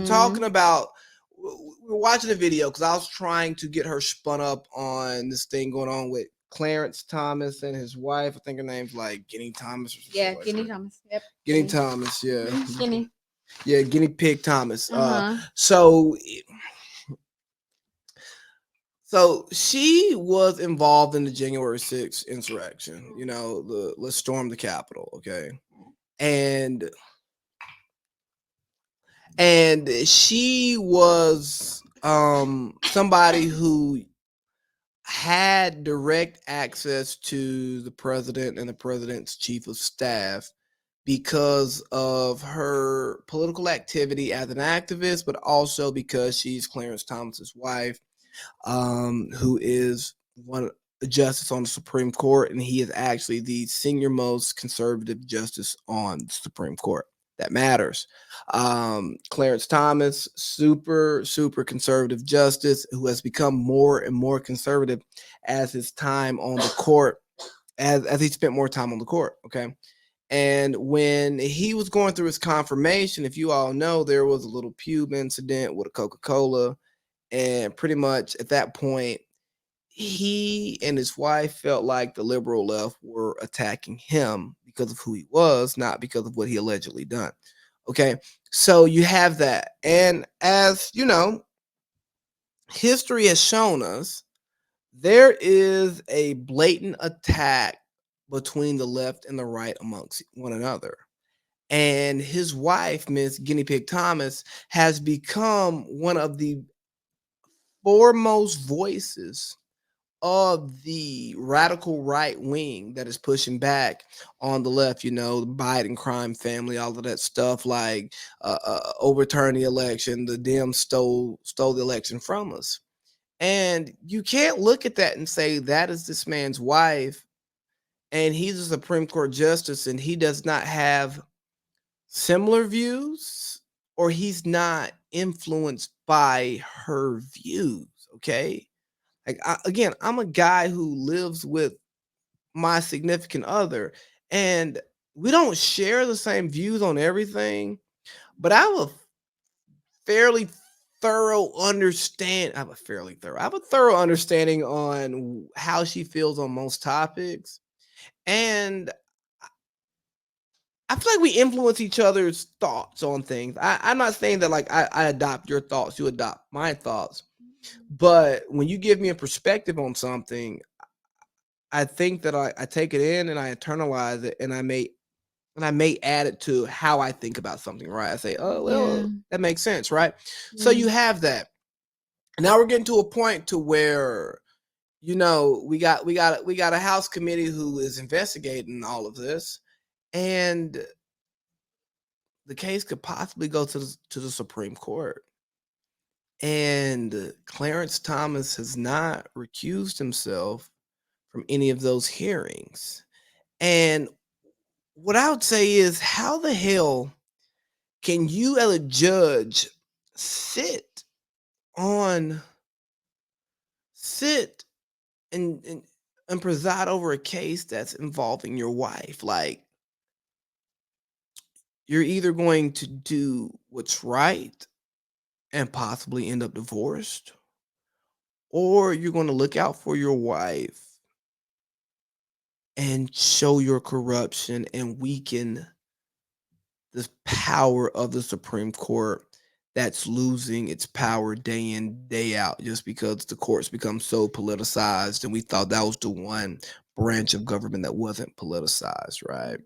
talking Mhm. about we were watching a video because I was trying to get her spun up on this thing going on with Clarence Thomas and his wife. I think her name's like Ginni Thomas or Yeah, something like Ginni that. Thomas. Yep. Ginni Ginni. Thomas, yeah. Ginny. Yeah, Guinea Pig Thomas. Uh-huh. So so she was involved in the January 6th insurrection, let's storm the Capitol, okay? And she was somebody who had direct access to the president and the president's chief of staff because of her political activity as an activist, but also because she's Clarence Thomas's wife, who is one a justice on the Supreme Court, and he is actually the senior most conservative justice on the Supreme Court. That matters. Clarence Thomas, super conservative justice who has become more and more conservative as his time on the court, as he spent more time on the court. Okay. And when he was going through his confirmation, if you all know, there was a little pube incident with a Coca-Cola. And pretty much at that point, he and his wife felt like the liberal left were attacking him because of who he was, not because of what he allegedly done. Okay. So you have that. And as you know, history has shown us there is a blatant attack between the left and the right amongst one another. And his wife, Miss Ginni Pig Thomas, has become one of the foremost voices of the radical right wing that is pushing back on the left, the Biden crime family, all of that stuff, like overturn the election, the Dems stole the election from us. And you can't look at that and say that is this man's wife and he's a Supreme Court justice and he does not have similar views or he's not influenced by her views. Okay. Like, again, I'm a guy who lives with my significant other, and we don't share the same views on everything, but I have a fairly I have a thorough understanding on how she feels on most topics, and I feel like we influence each other's thoughts on things. I'm not saying that like I adopt your thoughts, you adopt my thoughts, but when you give me a perspective on something, I think that I take it in and I internalize it and I may add it to how I think about something, right? I say, oh Yeah. well, that makes sense, right? So Yeah. you have that. Now we're getting to a point to where we got a House committee who is investigating all of this, and the case could possibly go to the Supreme Court. And Clarence Thomas has not recused himself from any of those hearings. And what I would say is, how the hell can you, as a judge, sit on sit and preside over a case that's involving your wife? Like, you're either going to do what's right and possibly end up divorced, or you're going to look out for your wife and show your corruption and weaken the power of the Supreme Court that's losing its power day in, day out, just because the courts become so politicized. And we thought that was the one branch of government that wasn't politicized, right?